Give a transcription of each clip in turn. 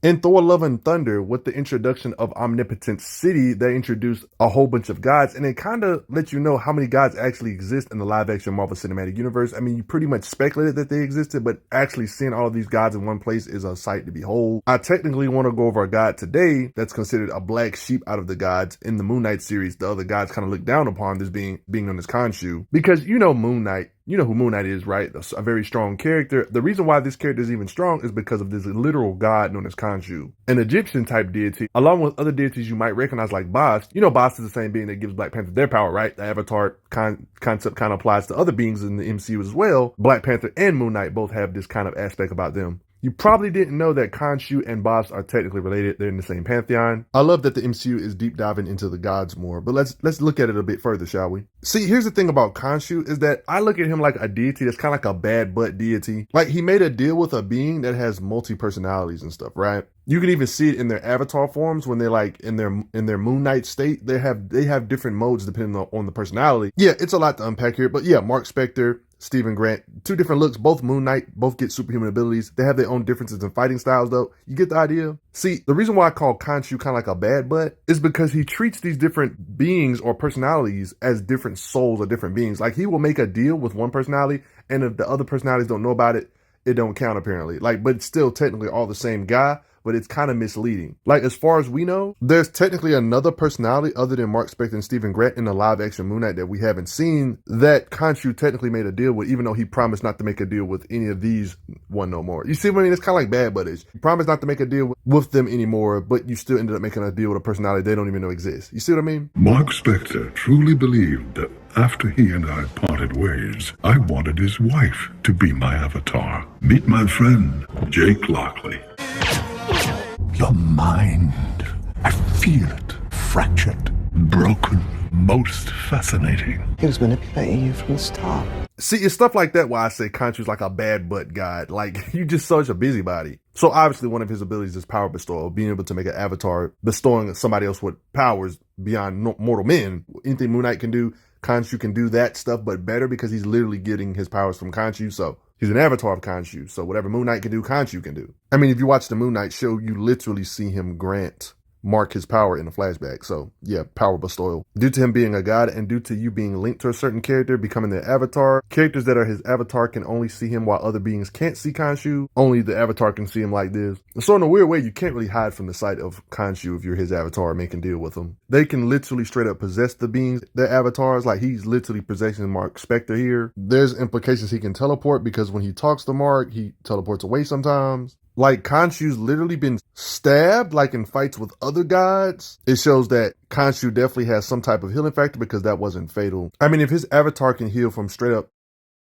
In Thor Love and Thunder, with the introduction of Omnipotent City, they introduced a whole bunch of gods, and it kind of lets you know how many gods actually exist in the live-action Marvel Cinematic Universe. I mean, you pretty much speculated that they existed, but actually seeing all of these gods in one place is a sight to behold. I technically want to go over a god today that's considered a black sheep out of the gods in the Moon Knight series. The other gods kind of look down upon this being known as Khonshu, because you know Moon Knight. You know who Moon Knight is, right? A very strong character. The reason why this character is even strong is because of this literal god known as Khonshu, an Egyptian-type deity, along with other deities you might recognize like Bast. You know Bast is the same being that gives Black Panther their power, right? The Avatar concept kind of applies to other beings in the MCU as well. Black Panther and Moon Knight both have this kind of aspect about them. You probably didn't know that Khonshu and Bast are technically related. They're in the same pantheon. I love that the MCU is deep diving into the gods more, but let's look at it a bit further, shall we? See, here's the thing about Khonshu is that I look at him like a deity that's kind of like a bad butt deity. Like, he made a deal with a being that has multi-personalities and stuff, right? You can even see it in their avatar forms when they're like in their Moon Knight state. They have different modes depending on the personality. Yeah, it's a lot to unpack here, but yeah, Mark Spector, Stephen Grant, two different looks, both Moon Knight, both get superhuman abilities. They have their own differences in fighting styles though. You get the idea? See, the reason why I call Khonshu kind of like a bad butt is because he treats these different beings or personalities as different souls or different beings. Like, he will make a deal with one personality, and if the other personalities don't know about it, it don't count apparently. Like, but it's still technically all the same guy, but it's kind of misleading. Like, as far as we know, there's technically another personality other than Mark Spector and Stephen Grant in the live action Moon Knight that we haven't seen that Khonshu technically made a deal with, even though he promised not to make a deal with any of these one no more. You see what I mean? It's kind of like bad buddies. You promised not to make a deal with them anymore, but you still ended up making a deal with a personality they don't even know exists. You see what I mean? Mark Spector truly believed that after he and I parted ways, I wanted his wife to be my avatar. Meet my friend, Jake Lockley. Your mind, I feel it, fractured, broken, most fascinating. He was manipulating you from the start. See, it's stuff like that why I say Khonshu's like a bad butt god. Like, you just such a busybody. So obviously one of his abilities is power bestowal, being able to make an avatar, bestowing somebody else with powers beyond mortal men. Anything Moon Knight can do, Khonshu can do that stuff, but better because he's literally getting his powers from Khonshu. So he's an avatar of Khonshu. So whatever Moon Knight can do, Khonshu can do. I mean, if you watch the Moon Knight show, you literally see him grant Mark his power in a flashback. So yeah, power bestowal. Due to him being a god and due to you being linked to a certain character, becoming their avatar, characters that are his avatar can only see him while other beings can't see Khonshu. Only the avatar can see him like this. So in a weird way, you can't really hide from the sight of Khonshu if you're his avatar and make a deal with him. They can literally straight up possess the beings, their avatars. Like, he's literally possessing Mark Spector here. There's implications he can teleport because when he talks to Mark, he teleports away sometimes. Like, Khonshu's literally been stabbed, like in fights with other gods. It shows that Khonshu definitely has some type of healing factor because that wasn't fatal. I mean, if his avatar can heal from straight up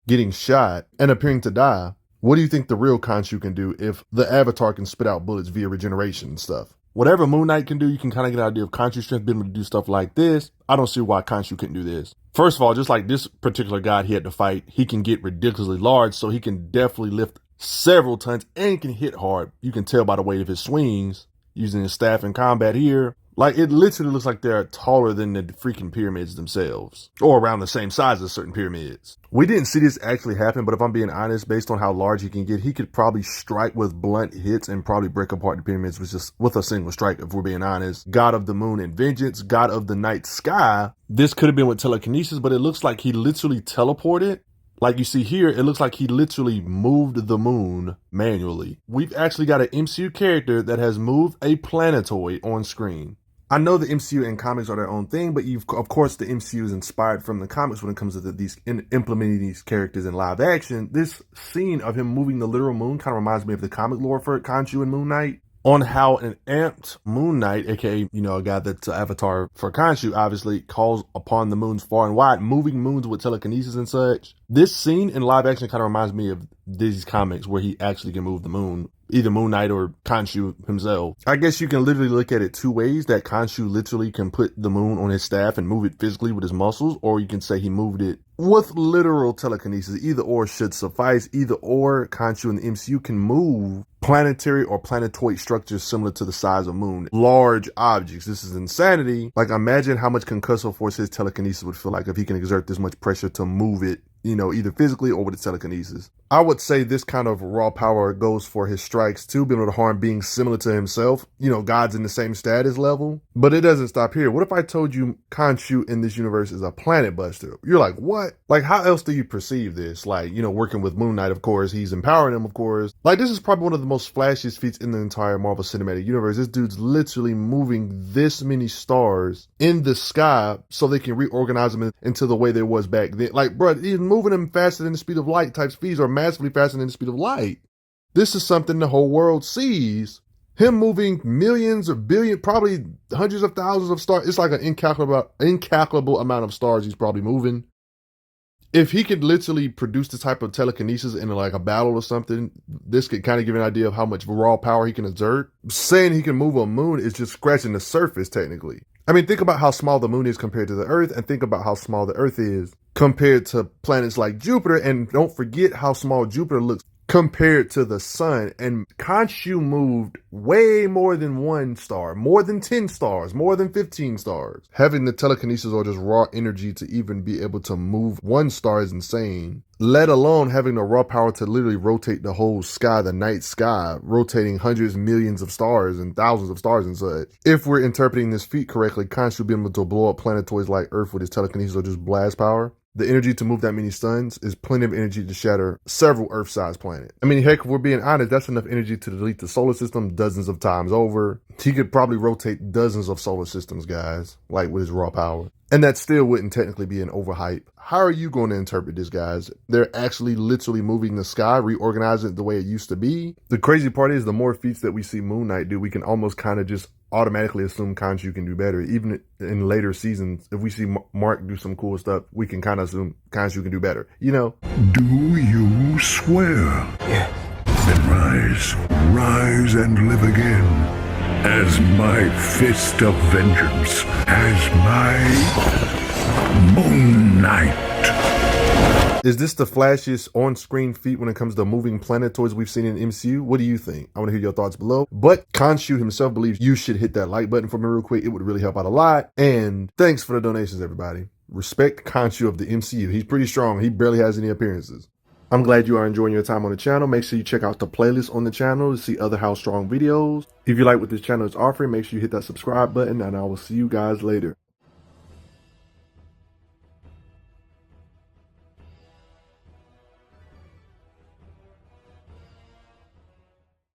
getting shot and appearing to die, what do you think the real Khonshu can do if the avatar can spit out bullets via regeneration and stuff? Whatever Moon Knight can do, you can kind of get an idea of Khonshu's strength being able to do stuff like this. I don't see why Khonshu couldn't do this. First of all, just like this particular god he had to fight, he can get ridiculously large, so he can definitely lift several tons and can hit hard. You can tell by the weight of his swings using his staff in combat here. Like, it literally looks like they're taller than the freaking pyramids themselves, or around the same size as certain pyramids. We didn't see this actually happen, but if I'm being honest, based on how large he can get, he could probably strike with blunt hits and probably break apart the pyramids with a single strike, if we're being honest. God of the moon and vengeance, god of the night sky. This could have been with telekinesis, but it looks like he literally teleported. Like you see here, it looks like he literally moved the moon manually. We've actually got an MCU character that has moved a planetoid on screen. I know the MCU and comics are their own thing, but of course the MCU is inspired from the comics when it comes to implementing these characters in live action. This scene of him moving the literal moon kind of reminds me of the comic lore for Khonshu and Moon Knight, on how an amped Moon Knight, aka, you know, a guy that's an avatar for Khonshu, obviously calls upon the moons far and wide, moving moons with telekinesis and such. This scene in live action kind of reminds me of these comics where he actually can move the moon, either Moon Knight or Khonshu himself. I guess you can literally look at it two ways, that Khonshu literally can put the moon on his staff and move it physically with his muscles, or you can say he moved it with literal telekinesis. Either or should suffice. Either or, Khonshu and the MCU can move planetary or planetoid structures similar to the size of moon. Large objects. This is insanity. Like, imagine how much concussive force his telekinesis would feel like if he can exert this much pressure to move it, you know, either physically or with its telekinesis. I would say this kind of raw power goes for his strikes too, being able to harm beings similar to himself, gods in the same status level. But it doesn't stop here. What if I told you Khonshu in this universe is a planet buster? You're like, what? Like, how else do you perceive this? Like, working with Moon Knight, of course, he's empowering him, of course. Like, this is probably one of the most flashiest feats in the entire Marvel Cinematic Universe. This dude's literally moving this many stars in the sky so they can reorganize them into the way they was back then. Like, bro, he's moving them faster than the speed of light type speeds, or massively faster than the speed of light. This is something the whole world sees. Him moving millions or billion, probably hundreds of thousands of stars. It's like an incalculable amount of stars he's probably moving. If he could literally produce this type of telekinesis in like a battle or something, this could kind of give an idea of how much raw power he can exert. Saying he can move a moon is just scratching the surface, technically. I mean, think about how small the moon is compared to the Earth, and think about how small the Earth is compared to planets like Jupiter, and don't forget how small Jupiter looks compared to the sun. And Khonshu moved way more than 1 star, more than 10 stars, more than 15 stars. Having the telekinesis or just raw energy to even be able to move 1 star is insane. Let alone having the raw power to literally rotate the whole sky, the night sky, rotating hundreds, millions of stars and thousands of stars and such. If we're interpreting this feat correctly, Khonshu being able to blow up planetoids like Earth with his telekinesis or just blast power. The energy to move that many suns is plenty of energy to shatter several Earth-sized planets. I mean, heck, if we're being honest, that's enough energy to delete the solar system dozens of times over. He could probably rotate dozens of solar systems, guys, like with his raw power. And that still wouldn't technically be an overhype. How are you going to interpret this, guys? They're actually literally moving the sky, reorganizing it the way it used to be. The crazy part is the more feats that we see Moon Knight do, we can almost kind of just automatically assume Khonshu can do better. Even in later seasons, if we see Mark do some cool stuff, we can kind of assume Khonshu can do better, Do you swear? Yes. Then rise and live again as my fist of vengeance, as my Moon Knight. Is this the flashiest on-screen feat when it comes to moving planetoids we've seen in MCU? What do you think? I want to hear your thoughts below. But Khonshu himself believes you should hit that like button for me real quick. It would really help out a lot. And thanks for the donations, everybody. Respect Khonshu of the MCU. He's pretty strong. He barely has any appearances. I'm glad you are enjoying your time on the channel. Make sure you check out the playlist on the channel to see other How Strong videos. If you like what this channel is offering, make sure you hit that subscribe button, and I will see you guys later.